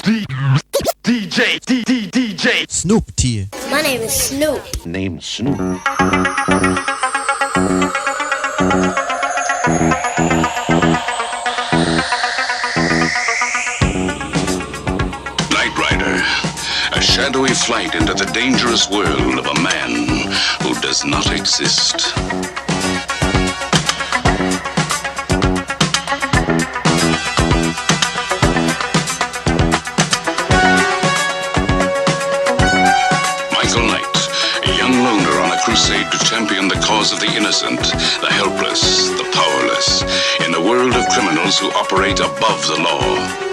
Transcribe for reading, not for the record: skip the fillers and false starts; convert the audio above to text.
DJ Snoop-T. My name is Snoop. Name Snoop. Night Rider, a shadowy flight into the dangerous world of a man who does not exist. Crusade to champion the cause of the innocent, the helpless, the powerless, in a world of criminals who operate above the law.